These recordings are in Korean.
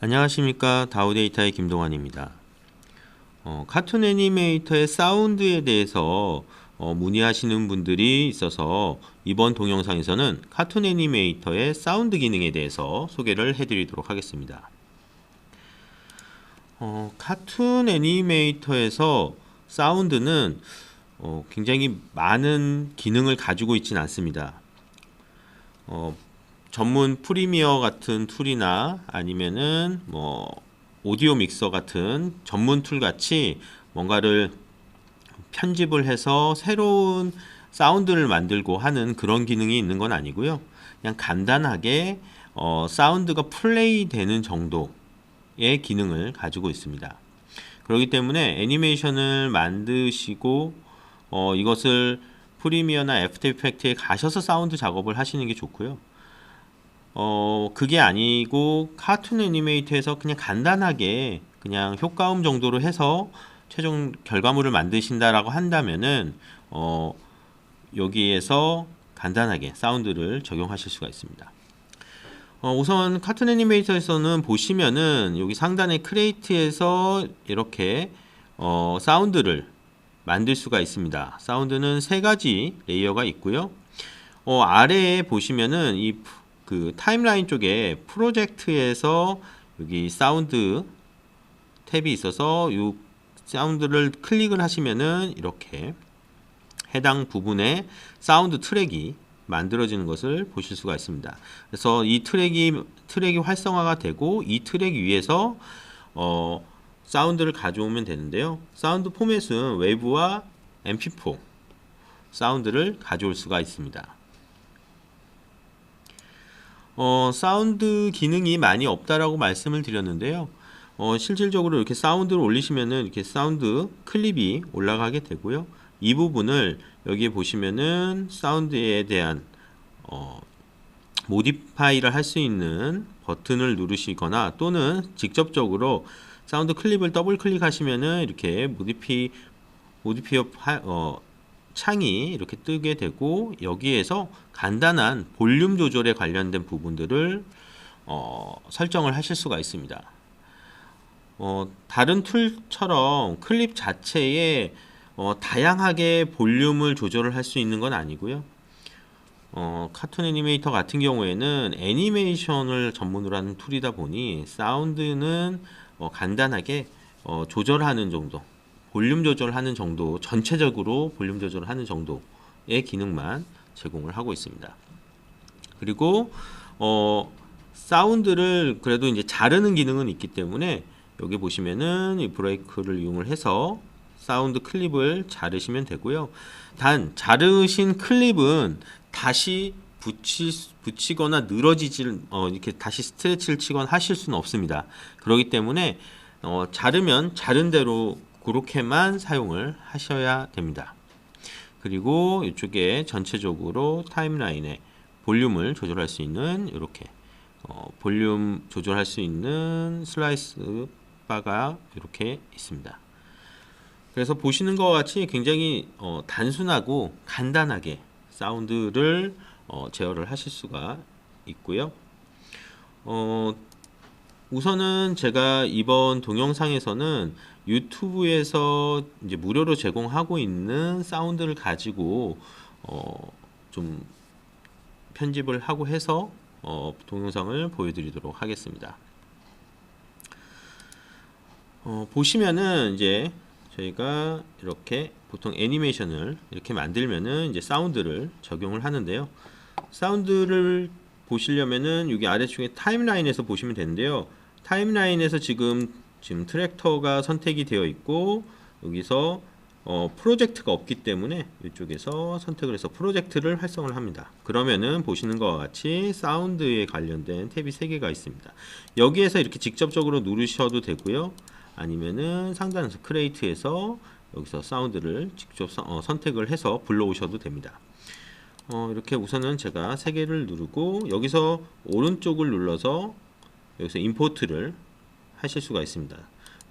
안녕하십니까. 다우데이터의 김동환입니다. 카툰 애니메이터의 사운드에 대해서 문의하시는 분들이 있어서 이번 동영상에서는 카툰 애니메이터의 사운드 기능에 대해서 소개를 해드리도록 하겠습니다. 카툰 애니메이터에서 사운드는 굉장히 많은 기능을 가지고 있지는 않습니다. 전문 프리미어 같은 툴이나 아니면은 오디오 믹서 같은 전문 툴 같이 뭔가를 편집을 해서 새로운 사운드를 만들고 하는 그런 기능이 있는 건 아니고요. 그냥 간단하게 사운드가 플레이 되는 정도의 기능을 가지고 있습니다. 그렇기 때문에 애니메이션을 만드시고 이것을 프리미어나 애프터 이펙트에 가셔서 사운드 작업을 하시는 게 좋고요. 그게 아니고 카툰 애니메이터에서 그냥 간단하게 그냥 효과음 정도로 해서 최종 결과물을 만드신다라고 한다면은 여기에서 간단하게 사운드를 적용하실 수가 있습니다. 우선 카툰 애니메이터에서는 보시면은 여기 상단의 크리에이트에서 이렇게 사운드를 만들 수가 있습니다. 사운드는 세 가지 레이어가 있고요. 아래에 보시면은 그 타임라인 쪽에 프로젝트에서 여기 사운드 탭이 있어서 이 사운드를 클릭을 하시면은 이렇게 해당 부분에 사운드 트랙이 만들어지는 것을 보실 수가 있습니다. 그래서 이 트랙이 활성화가 되고 이 트랙 위에서 사운드를 가져오면 되는데요. 사운드 포맷은 웨이브와 MP4 사운드를 가져올 수가 있습니다. 사운드 기능이 많이 없다라고 말씀을 드렸는데요. 실질적으로 이렇게 사운드를 올리시면은 이렇게 사운드 클립이 올라가게 되고요. 이 부분을 여기에 보시면은 사운드에 대한 모디파이를 할 수 있는 버튼을 누르시거나 또는 직접적으로 사운드 클립을 더블 클릭하시면은 이렇게 모디피어 창이 이렇게 뜨게 되고 여기에서 간단한 볼륨 조절에 관련된 부분들을 설정을 하실 수가 있습니다. 다른 툴처럼 클립 자체에 다양하게 볼륨을 조절을 할 수 있는 건 아니고요. 카툰 애니메이터 같은 경우에는 애니메이션을 전문으로 하는 툴이다 보니 사운드는 간단하게 조절하는 정도, 볼륨 조절하는 정도, 전체적으로 볼륨 조절하는 정도의 기능만 제공을 하고 있습니다. 그리고 사운드를 그래도 이제 자르는 기능은 있기 때문에 여기 보시면은 이 브레이크를 이용을 해서 사운드 클립을 자르시면 되고요. 단 자르신 클립은 다시 붙이거나 늘어지질 이렇게 다시 스트레치를 치거나 하실 수는 없습니다. 그렇기 때문에 자르면 자른 대로 그렇게만 사용을 하셔야 됩니다. 그리고 이쪽에 전체적으로 타임라인에 볼륨을 조절할 수 있는 이렇게 볼륨 조절할 수 있는 슬라이스 바가 이렇게 있습니다. 그래서 보시는 것 같이 굉장히 단순하고 간단하게 사운드를 제어를 하실 수가 있고요. 우선은 제가 이번 동영상에서는 유튜브에서 이제 무료로 제공하고 있는 사운드를 가지고 좀 편집을 하고 해서 동영상을 보여드리도록 하겠습니다. 보시면은 이제 저희가 이렇게 보통 애니메이션을 이렇게 만들면은 이제 사운드를 적용을 하는데요. 사운드를 보시려면은 여기 아래쪽에 타임라인에서 보시면 되는데요. 타임라인에서 지금 트랙터가 선택이 되어 있고 여기서 프로젝트가 없기 때문에 이쪽에서 선택을 해서 프로젝트를 활성화를 합니다. 그러면은 보시는 것과 같이 사운드에 관련된 탭이 3개가 있습니다. 여기에서 이렇게 직접적으로 누르셔도 되고요. 아니면은 상단에서 크리에이트에서 여기서 사운드를 직접 선택을 해서 불러오셔도 됩니다. 이렇게 우선은 제가 3개를 누르고 여기서 오른쪽을 눌러서 여기서 임포트를 하실 수가 있습니다.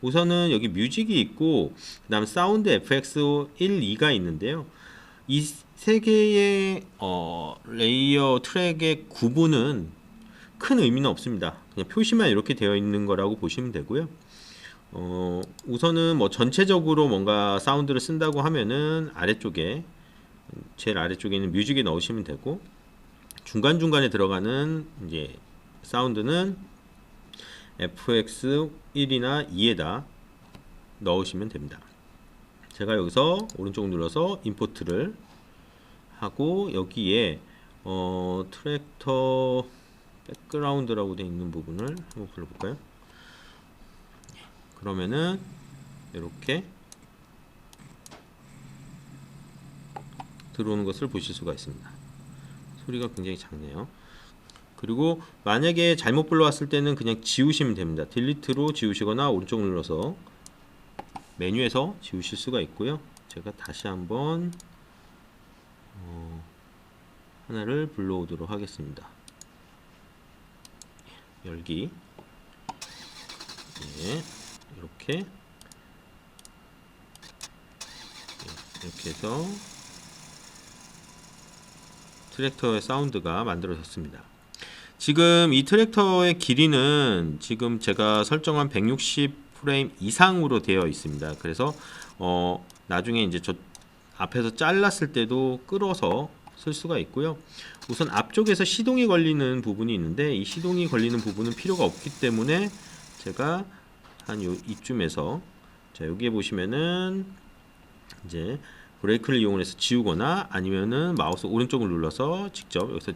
우선은 여기 뮤직이 있고 그 다음 사운드 FX 1, 2가 있는데요. 이 3개의 레이어 트랙의 구분은 큰 의미는 없습니다. 그냥 표시만 이렇게 되어 있는 거라고 보시면 되고요. 우선은 뭐 전체적으로 뭔가 사운드를 쓴다고 하면은 아래쪽에 제일 아래쪽에 있는 뮤직에 넣으시면 되고, 중간중간에 들어가는 이제 사운드는 FX1이나 2에다 넣으시면 됩니다. 제가 여기서 오른쪽 눌러서 임포트를 하고, 여기에 트랙터 백그라운드라고 되어 있는 부분을 한번 불러볼까요? 그러면은 이렇게 들어오는 것을 보실 수가 있습니다. 소리가 굉장히 작네요. 그리고 만약에 잘못 불러왔을 때는 그냥 지우시면 됩니다. 딜리트로 지우시거나 오른쪽 눌러서 메뉴에서 지우실 수가 있고요. 제가 다시 한번 하나를 불러오도록 하겠습니다. 열기. 네, 이렇게 해서 트랙터의 사운드가 만들어졌습니다. 지금 이 트랙터의 길이는 지금 제가 설정한 160프레임 이상으로 되어 있습니다. 그래서 나중에 이제 저 앞에서 잘랐을 때도 끌어서 쓸 수가 있고요. 우선 앞쪽에서 시동이 걸리는 부분이 있는데, 이 시동이 걸리는 부분은 필요가 없기 때문에 제가 한 이쯤에서, 자, 여기에 보시면은 이제 브레이크를 이용해서 지우거나 아니면은 마우스 오른쪽을 눌러서 직접 여기서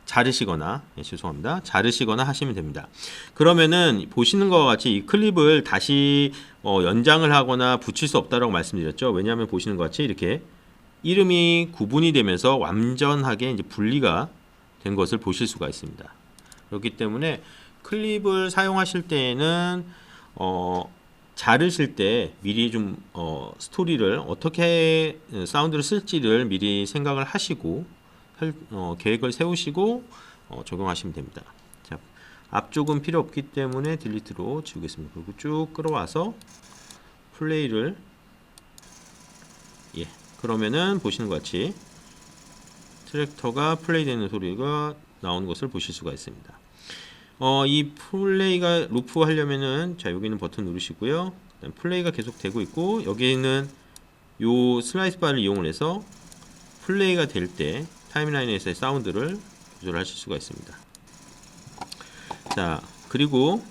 자르시거나, 죄송합니다. 자르시거나 하시면 됩니다. 그러면은 보시는 것과 같이 이 클립을 다시 연장을 하거나 붙일 수 없다라고 말씀드렸죠. 왜냐하면 보시는 것 같이 이렇게 이름이 구분이 되면서 완전하게 이제 분리가 된 것을 보실 수가 있습니다. 그렇기 때문에 클립을 사용하실 때에는 자르실 때 미리 좀 스토리를 어떻게 사운드를 쓸지를 미리 생각을 하시고 계획을 세우시고 적용하시면 됩니다. 자, 앞쪽은 필요 없기 때문에 딜리트로 지우겠습니다. 그리고 쭉 끌어와서 플레이를, 그러면은 보시는 것 같이 트랙터가 플레이 되는 소리가 나오는 것을 보실 수가 있습니다. 이 플레이가 루프 하려면은, 자, 여기는 버튼 누르시고요. 플레이가 계속 되고 있고, 여기는 요 슬라이스 바를 이용을 해서 플레이가 될 때 타임라인에서의 사운드를 조절하실 수가 있습니다. 자, 그리고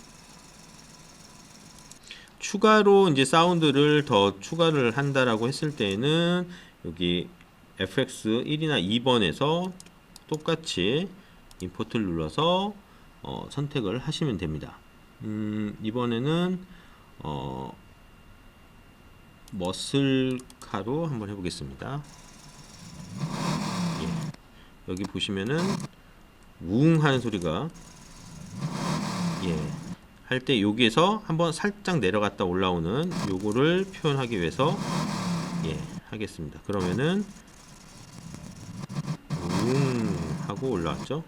추가로 이제 사운드를 더 추가를 한다라고 했을 때는 여기 FX1이나 2번에서 똑같이 임포트를 눌러서 선택을 하시면 됩니다. 이번에는 머슬카로 한번 해보겠습니다. 여기 보시면은 우웅 하는 소리가 할 때 여기에서 한번 살짝 내려갔다 올라오는 요거를 표현하기 위해서 하겠습니다. 그러면은 우웅 하고 올라왔죠.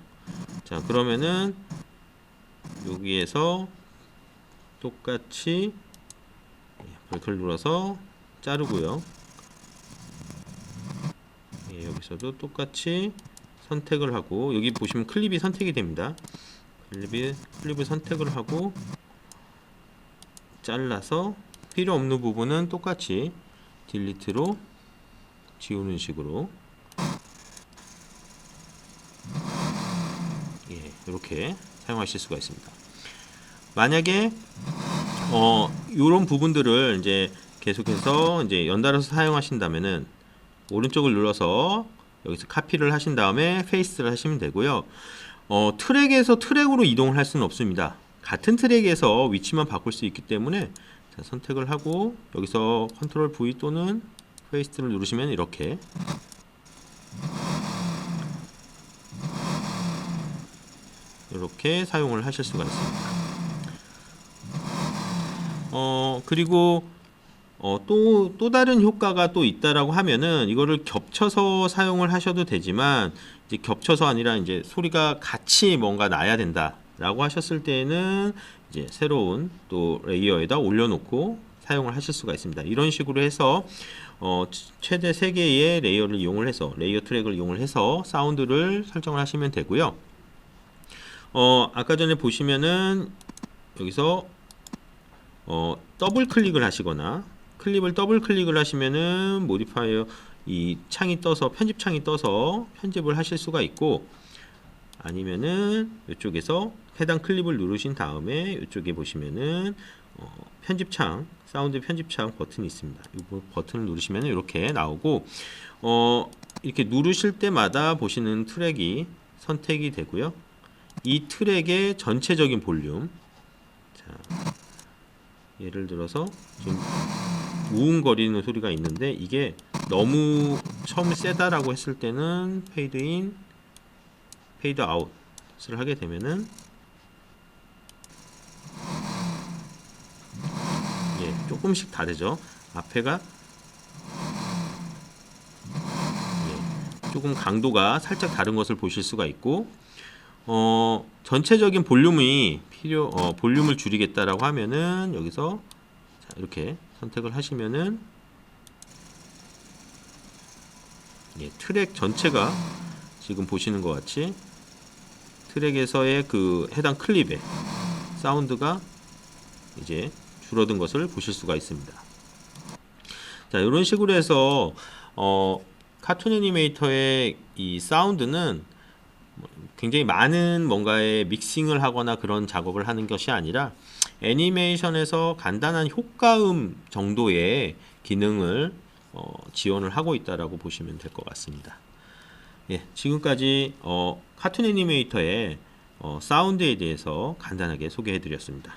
자, 그러면은 여기에서 똑같이 브레이크를 눌러서 자르고요. 여기서도 똑같이 선택을 하고, 여기 보시면 클립이 선택이 됩니다. 클립을 선택을 하고 잘라서 필요 없는 부분은 똑같이 딜리트로 지우는 식으로 이렇게 사용하실 수가 있습니다. 만약에 이런 부분들을 이제 계속해서 이제 연달아서 사용하신다면은 오른쪽을 눌러서 여기서 카피를 하신 다음에 페이스트를 하시면 되고요. 트랙에서 트랙으로 이동을 할 수는 없습니다. 같은 트랙에서 위치만 바꿀 수 있기 때문에, 자, 선택을 하고 여기서 컨트롤 V 또는 페이스트를 누르시면 이렇게 사용을 하실 수가 있습니다. 그리고 또 다른 효과가 또 있다라고 하면은, 이거를 겹쳐서 사용을 하셔도 되지만, 이제 겹쳐서 아니라 이제 소리가 같이 뭔가 나야 된다라고 하셨을 때는 이제 새로운 또 레이어에다 올려놓고 사용을 하실 수가 있습니다. 이런 식으로 해서 최대 3개의 레이어를 이용을 해서, 레이어 트랙을 이용을 해서 사운드를 설정을 하시면 되고요. 아까 전에 보시면은 여기서 더블 클릭을 하시거나 클립을 더블 클릭을 하시면은 모디파이어 이 창이 떠서 편집 창이 떠서 편집을 하실 수가 있고, 아니면은 이쪽에서 해당 클립을 누르신 다음에 이쪽에 보시면은 편집창, 사운드 편집창 버튼이 있습니다. 이 버튼을 누르시면 이렇게 나오고, 이렇게 누르실 때마다 보시는 트랙이 선택이 되고요. 이 트랙의 전체적인 볼륨, 자, 예를 들어서 좀 우웅거리는 소리가 있는데 이게 너무 처음에 세다라고 했을 때는 페이드 인, 페이드 아웃을 하게 되면은 조금씩 다르죠. 앞에가 조금 강도가 살짝 다른 것을 보실 수가 있고, 전체적인 볼륨이 볼륨을 줄이겠다라고 하면은 여기서 자, 이렇게 선택을 하시면은 트랙 전체가 지금 보시는 것 같이 트랙에서의 그 해당 클립의 사운드가 이제 줄어든 것을 보실 수가 있습니다. 자, 이런 식으로 해서 카툰 애니메이터의 이 사운드는 굉장히 많은 뭔가의 믹싱을 하거나 그런 작업을 하는 것이 아니라 애니메이션에서 간단한 효과음 정도의 기능을 지원을 하고 있다라고 보시면 될 것 같습니다. 지금까지 카툰 애니메이터의 사운드에 대해서 간단하게 소개해 드렸습니다.